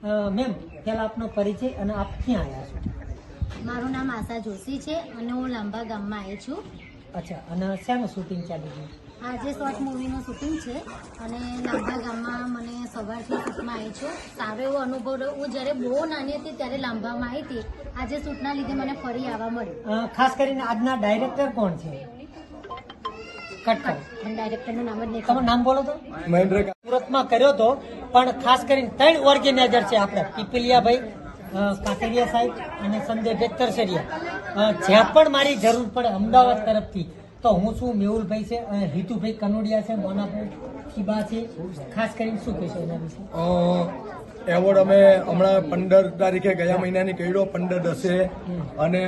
Ma'am પહેલા આપનો પરિચય અને આપ ક્યાં આવ્યા છો? મારું નામ આશા જોશી છે અને હું લાંબા ગામમાં આવી છું. અચ્છા, અને શાનું શૂટિંગ ચાલી રહ્યું? આજે શોર્ટ મૂવીનું શૂટિંગ છે અને લાંબા ગામમાં મને સવારથી શૂટમાં આવી છું. સારો એવો અનુભવ રહ્યો. હું જ્યારે બહુ નાની હતી ત્યારે લાંબામાં આવી હતી. આજે શૂટના લીધે મને ફરી આવવા મળ્યું. ખાસ કરીને આજના ડાયરેક્ટર કોણ છે? કટ કરો. પણ ડાયરેક્ટરનું નામ જ નહીં તમે નામ બોલો તો. મહેન્દ્ર સુરતમાં કર્યો તો, પણ ખાસ કરીને 3 ઓર્ગેનાઇઝર છે આપણે, પીપલિયાભાઈ, કાતરિયા સાહેબ અને સંજયભાઈ તરસરિયા. જ્યાં પણ મારી જરૂર પડે અમદાવાદ તરફથી તો હું છું, મેહુલભાઈ છે, અને હિતુભાઈ કનોડિયા છે, મોનાભાઈ શિબા છે. ખાસ કરીને શું કહેશો એના વિશે? એવોર્ડ અમે હમણાં 15 તારીખે ગયા મહિનાની કર્યો, 15/10 અને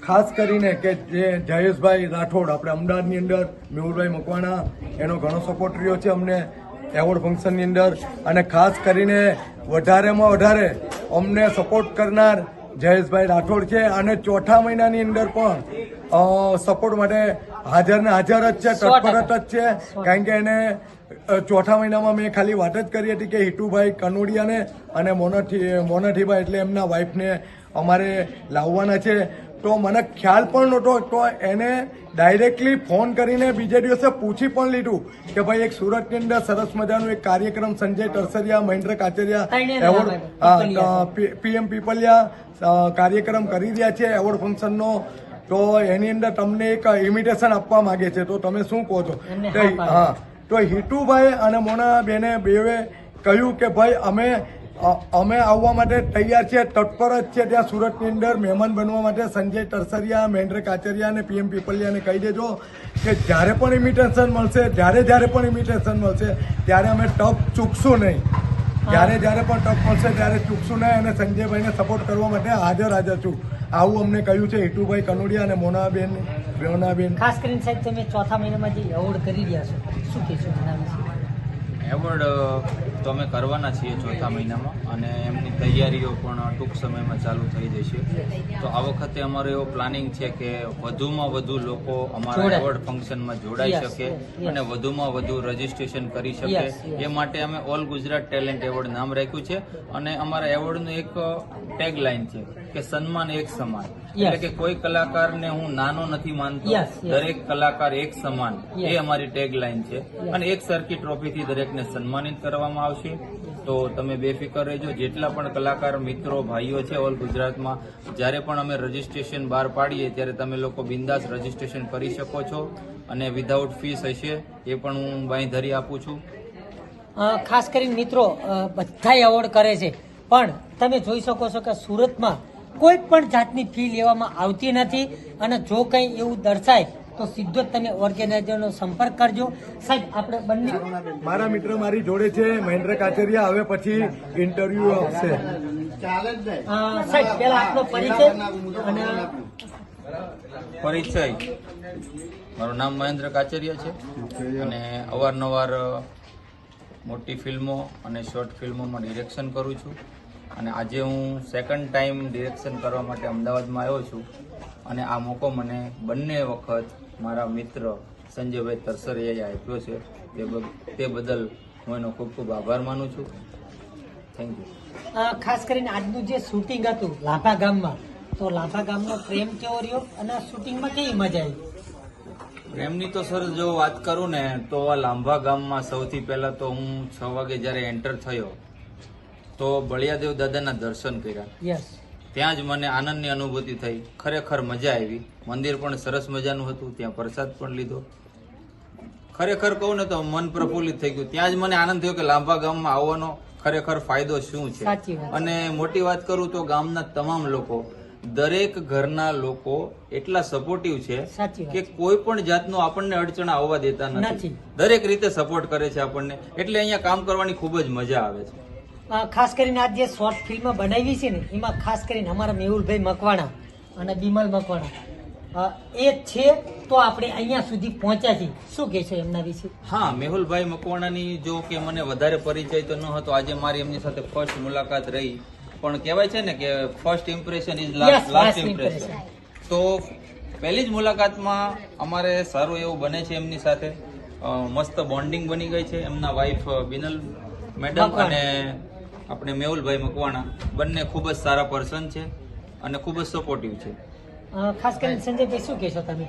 ખાસ કરીને કે જે જયેશભાઈ રાઠોડ આપણે અમદાવાદની અંદર, મેહુલભાઈ મકવાણા, એનો ઘણો સપોર્ટ રહ્યો છે અમને એવોર્ડ ફંક્શનની અંદર. અને ખાસ કરીને વધારેમાં વધારે અમને સપોર્ટ કરનાર જયેશભાઈ રાઠોડ છે અને ચોથા મહિનાની અંદર પણ સપોર્ટ માટે હાજર ને હાજર જ છે, તત્પર જ છે. કારણ કે એને ચોથા મહિનામાં મેં ખાલી વાત જ કરી હતી કે હિતુભાઈ કનોડિયાને અને મોનાઠીભાઈ એટલે એમના વાઇફને અમારે લાવવાના છે. તો મને ખ્યાલ પણ નહોતો, તો એને ડાયરેક્ટલી ફોન કરીને બીજે દિવસે પૂછી પણ લીધું કે ભાઈ એક સુરતની અંદર સરસ મજાનું એક કાર્યક્રમ સંજય તરસરિયા, મહેન્દ્ર કાચરિયા એવોર્ડ PM પીપલિયા કાર્યક્રમ કરી રહ્યા છે એવોર્ડ ફંક્શનનો, તો એની અંદર તમને એક ઇન્વિટેશન આપવા માંગે છે, તો તમે શું કહો છો? હા, તો હિતુભાઈ અને મોના બેને બેવે કહ્યું કે ભાઈ અમે આવવા માટે તૈયાર છે, તત્પર જ છે ત્યાં સુરતની અંદર મહેમાન બનવા માટે. સંજય તરસરિયા, મહેન્દ્ર કાચરિયા અને PM પીપલિયાને કહી દેજો કે જ્યારે પણ ઇન્વિટેશન મળશે, જ્યારે પણ ઇન્વિટેશન મળશે ત્યારે અમે ટપ ચૂકશું નહીં. જ્યારે પણ ટપ મળશે ત્યારે ચૂકશું નહીં અને સંજયભાઈને સપોર્ટ કરવા માટે હાજર છું. આવું અમને કહ્યું છે હિતુભાઈ કનોડિયા અને મોનાબેન. ખાસ કરીને સાહેબ તમે ચોથા મહિનામાં જે એવોર્ડ કરી રહ્યા છો, શું કહેશો એના વિશે? એવોર્ડ તો અમે કરવાના છીએ ચોથા મહિનામાં અને એમની તૈયારીઓ પણ ટૂંક સમયમાં ચાલુ થઈ જશે. તો આ વખતે અમારો એવો પ્લાનિંગ છે કે વધુમાં વધુ લોકો અમારા એવોર્ડ ફંક્શનમાં જોડાઈ શકે અને વધુમાં વધુ રજીસ્ટ્રેશન કરી શકે. એ માટે અમે ઓલ ગુજરાત ટેલેન્ટ એવોર્ડ નામ રાખ્યું છે અને અમારા એવોર્ડનું એક ટેગલાઇન છે કે સન્માન એક સમાન. એટલે કે કોઈ કલાકારને હું નાનો નથી માનતો, દરેક કલાકાર એક સમાન, એ અમારી ટેગલાઇન છે. અને એક સરખી ટ્રોફીથી દરેકને સન્માનિત કરવામાં આવશે. તો તમે બેફિકર રહેજો. જેટલા પણ કલાકાર મિત્રો ભાઈઓ છે ઓલ ગુજરાતમાં, જ્યારે પણ અમે રજીસ્ટ્રેશન બહાર પાડીએ ત્યારે તમે લોકો બિંદાસ રજીસ્ટ્રેશન કરી શકો છો અને વિધાઉટ ફીસ હશે, એ પણ હું બાંયધરી આપું છું. ખાસ કરીને મિત્રો બધા એવોર્ડ કરે છે, પણ તમે જોઈ શકો છો કે સુરતમાં કોઈ પણ જાતની ફી લેવામાં આવતી નથી. અને જો કંઈ એવું દર્શાય તો સીધો જ તમે ઓર્ગેનાઇઝરનો સંપર્ક કરજો. સાહેબ આપણે બંને મારા મિત્ર મારી જોડે છે, મહેન્દ્ર કાચરિયા, હવે પછી ઇન્ટરવ્યુ આપશે. સાહેબ પહેલા આપનો પરિચય. અને પરિચય, મારું નામ મહેન્દ્ર કાચરિયા છે અને અવારનવાર મોટી ફિલ્મો અને શોર્ટ ફિલ્મોમાં ડિરેક્શન કરું છું. અને આજે હું સેકન્ડ ટાઈમ ડિરેક્શન કરવા માટે અમદાવાદમાં આવ્યો છું. અને આ મોકો મને બંને વખત મારા મિત્ર સંજયભાઈ તરસરિયાએ આપ્યો છે, તે બદલ હું એનો ખૂબ ખૂબ આભાર માનું છું. Thank you. ખાસ કરીને આજનું જે શૂટિંગ હતું લાભા ગામમાં, તો લાભા ગામનો પ્રેમ કેવો રહ્યો અને શૂટિંગમાં કેવી મજા આવી? પ્રેમની તો સર જો વાત કરું ને તો આ લાંભા ગામમાં સૌથી પહેલા તો હું 6 વાગે જ્યારે એન્ટર થયો તો બળિયાદેવ દાદાના દર્શન કર્યા. યસ. ત્યાં જ મને આનંદની અનુભૂતિ થઈ. ખરેખર મજા આવી. મંદિર પણ સરસ મજાનું હતું, ત્યાં પ્રસાદ પણ લીધો. ખરેખર કહું ને તો મન પ્રફુલ્લિત થઈ ગયું. ત્યાં જ મને આનંદ થયો કે લાંબા ગામમાં આવવાનો ખરેખર ફાયદો શું છે. અને મોટી વાત કરું તો ગામના તમામ લોકો, દરેક ઘરના લોકો એટલા સપોર્ટિવ છે કે કોઈ પણ જાતનું આપણને અડચણ આવવા દેતા નથી. દરેક રીતે સપોર્ટ કરે છે આપણને, એટલે અહીંયા કામ કરવાની ખૂબ જ મજા આવે છે. ખાસ કરીને આ જે શોર્ટ ફિલ્મ બનાવી છે ને, એમાં ખાસ કરીને અમારા મેહુલભાઈ મકવાણા અને બિમલ મકવાણા એ છે, તો આપણે અહીંયા સુધી પહોંચ્યા છીએ. શું કહેશો એમના વિશે? હા, મેહુલભાઈ મકવાણાની જો કે મને વધારે પરિચય તો ન હતો. આજે મારી એમની સાથે ફર્સ્ટ મુલાકાત રહી. પણ કહેવાય છે ને કે first impression is last impression. તો પહેલી જ મુલાકાતમાં અમારે સારું એવું બને છે એમની સાથે. મસ્ત બોન્ડિંગ બની ગઈ છે. એમના વાઇફ બિનલ મેડમ અને આપણે મેહુલભાઈ મકવાણા બંને ખૂબ જ સારા પર્સન છે અને ખૂબ જ સપોર્ટિવ છે. ખાસ કરીને સંજયભાઈ શું કહેશો તમે?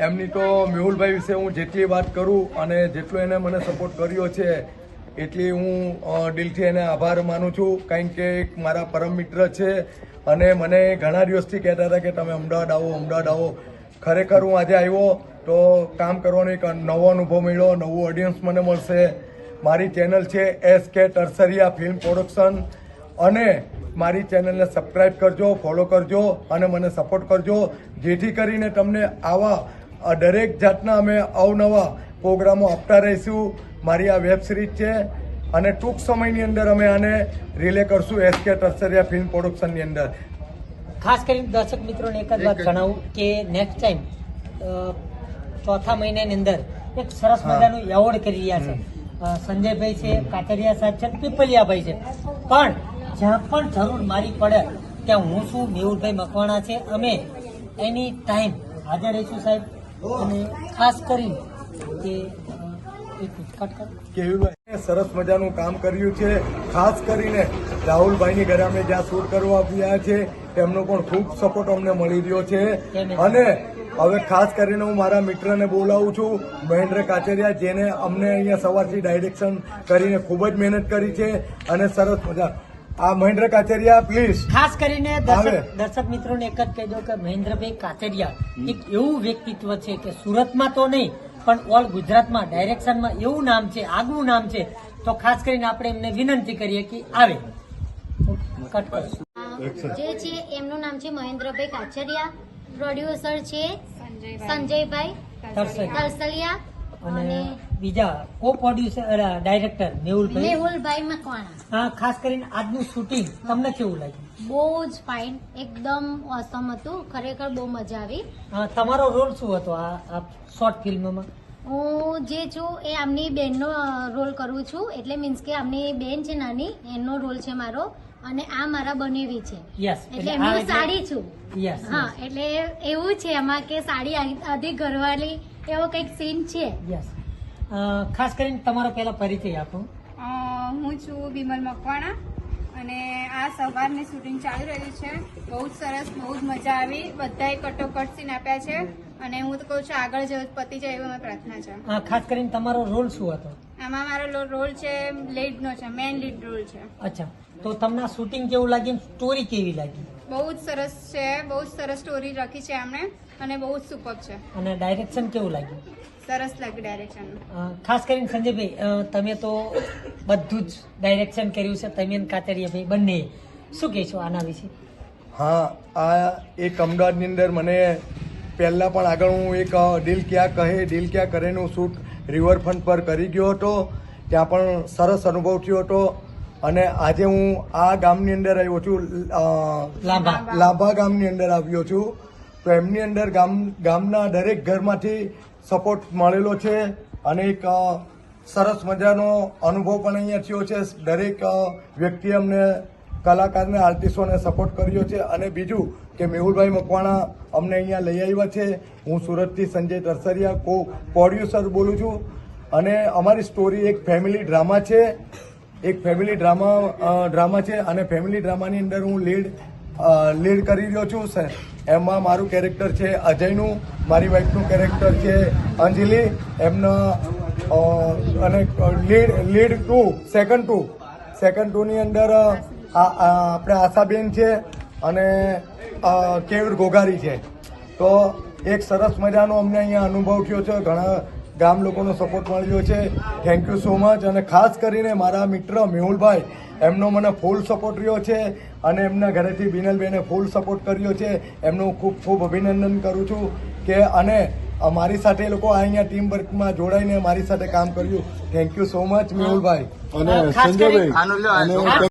એમની તો મેહુલભાઈ વિશે હું જેટલી વાત કરું અને જેટલો એને મને સપોર્ટ કર્યો છે એટલી હું દિલથી એને આભાર માનું છું. કારણ કે એક મારા પરમ મિત્ર છે અને મને ઘણા દિવસથી કહેતા હતા કે તમે અમદાવાદ આવો. ખરેખર હું આજે આવ્યો તો કામ કરવાનો એક નવો અનુભવ મળ્યો, નવું ઓડિયન્સ મને મળશે. મારી ચેનલ છે SK ટર્સરિયા ફિલ્મ પ્રોડક્શન અને મારી ચેનલને સબસ્ક્રાઈબ કરજો, ફોલો કરજો અને મને સપોર્ટ કરજો, જેથી કરીને તમને આવા દરેક જાતના અમે અવનવા પ્રોગ્રામો આપતા રહીશું. મારી આ વેબ સિરીઝ છે અને ટૂંક સમયની અંદર અમે આને રિલે કરશું SK ટર્સરિયા ફિલ્મ પ્રોડક્શનની અંદર. ખાસ કરીને દર્શક મિત્રોને એક જ વાત જણાવું કે નેક્સ્ટ ટાઈમ ચોથા મહિનાની અંદર એક સરસ મજાનું એવોર્ડ કરી રહ્યા છે. સંજયભાઈ છે, કાતરિયા સાહેબ છે, પીપલિયાભાઈ છે. પણ જ્યાં પણ જરૂર મારી પડે ત્યાં હું છું, મેહુલભાઈ મકવાણા છે, અમે એની ટાઈમ હાજર રહીશું સાહેબ. અને ખાસ કરીને કે કેયુરભાઈ સરસ મજાનું કામ કર્યું છે. ખાસ કરીને રાહુલભાઈની ઘરે અમે જ્યાં શૂટ કરવા આવ્યા છે તેમનો પણ ખૂબ સપોર્ટ અમને મળી રહ્યો છે. અને હવે ખાસ કરીને હું મારા મિત્રને બોલાવું છું, મહેન્દ્ર કાચરિયા, જેને અમને અહીંયા સવારથી ડાયરેક્શન કરીને ખૂબ જ મહેનત કરી છે અને સરસ મજા. આ મહેન્દ્ર કાચરિયા પ્લીઝ. ખાસ કરીને દર્શક મિત્રોને એક જ કહી દો કે મહેન્દ્રભાઈ કાચરિયા એક એવું વ્યક્તિત્વ છે કે સુરતમાં તો નહીં પણ ઓલ ગુજરાતમાં ડાયરેક્શનમાં એવું નામ છે, આગવું નામ છે. તો ખાસ કરીને આપણે એમને વિનંતી કરીએ કે આવે. જે છે એમનું નામ છે મહેન્દ્રભાઈ કાચરિયા, પ્રોડ્યુસર છે સંજયભાઈ તરસલિયા અને બીજા કો પ્રોડ્યુસર ડાયરેક્ટર મેહુલભાઈ મકવાણા. હા, ખાસ કરીને આજનું શૂટિંગ તમને કેવું લાગ્યું? બહુ જ ફાઇન, એકદમ ઓસમ હતું. ખરેખર બહુ મજા આવી. તમારો રોલ શું હતો આ શોર્ટ ફિલ્મમાં? હું જે છું એ આમની બેનનો રોલ કરું છું. એટલે મીન્સ કે આમની બેન છે નાની, એનો રોલ છે મારો. અને આ મારા બનેવી છે. એટલે એમની સાડી છું. હા, એટલે એવું છે એમાં કે સાડી આધી ઘરવાળી એવો કંઈક સીન છે. ખાસ કરીને તમારો પહેલા પરિચય આપો. હું છું વિમલ મકવાણા અને આ સવારની શૂટિંગ ચાલી રહ્યું છે. બહુ જ સરસ, બહુ જ મજા આવી. બધાએ કટોકટ સીન આપ્યા છે અને હું તો કહું છું આગળ જવું પતી જાય એવી મારી પ્રાર્થના છે. ખાસ કરીને તમારો રોલ શું હતો? આમાં મારો રોલ છે લીડનો છે, મેઇન લીડ રોલ છે. અચ્છા, તો તમને આ શૂટિંગ કેવું લાગ્યું? સ્ટોરી કેવી લાગી? બહુ જ સરસ છે, બહુ જ સરસ સ્ટોરી લખી છે એમણે અને બહુ જ સુપર છે. અને ડાયરેક્શન કેવું લાગ્યું? સરસ લાગ્યું ડાયરેક્શન. ખાસ કરીને સંજયભાઈ, તમે તો બધું જ ડાયરેક્શન કર્યું છે, તમે અને કાતરિયાભાઈ બંને. શું કહેશો આના વિશે? હા, આ એક અમદાવાદની અંદર મને પહેલાં પણ આગળ હું એક દિલ ક્યાં કહે દિલ ક્યાં કરેનું શૂટ રિવરફ્રન્ટ પર કરી ગયો હતો. ત્યાં પણ સરસ અનુભવ થયો હતો. અને આજે હું આ ગામની અંદર આવ્યો છું, લાંભા ગામની અંદર આવ્યો છું. તો એમની અંદર ગામના દરેક ઘરમાંથી સપોર્ટ મળેલો છે અને એક સરસ મજાનો અનુભવ પણ અહીંયા થયો છે. દરેક વ્યક્તિએ અમને કલાકારને, આર્ટિસ્ટોને સપોર્ટ કર્યો છે. અને બીજું કે મેહુલભાઈ મકવાણા અમને અહીંયા લઈ આવ્યા છે. હું સુરતથી સંજય તરસરિયા કો પ્રોડ્યુસર બોલું છું. અને અમારી સ્ટોરી એક ફેમિલી ડ્રામા છે. એક ફેમિલી ડ્રામા છે અને ફેમિલી ડ્રામાની અંદર હું લીડ કરી રહ્યો છું. એમાં મારું કેરેક્ટર છે અજયનું, મારી વાઈફનું કેરેક્ટર છે અંજલિ. એમના અને લીડ સેકન્ડ ટુની અંદર આપણે આશાબેન છે અને કેયુર ગોગારી છે. તો એક સરસ મજાનો અમને અહીંયા અનુભવ થયો છે. ઘણા ગામ લોકોનો સપોર્ટ મળ્યો છે. Thank you so much. અને ખાસ કરીને મારા મિત્ર મેહુલભાઈ, એમનો મને ફૂલ સપોર્ટ રહ્યો છે અને એમના ઘરેથી બિનલબેને ફૂલ સપોર્ટ કર્યો છે. એમનું ખૂબ ખૂબ અભિનંદન કરું છું કે અને મારી સાથે લોકો અહીંયા ટીમ વર્કમાં જોડાઈને મારી સાથે કામ કર્યું. થેન્ક યુ સો મચ મેહુલભાઈ અને સંજયભાઈ.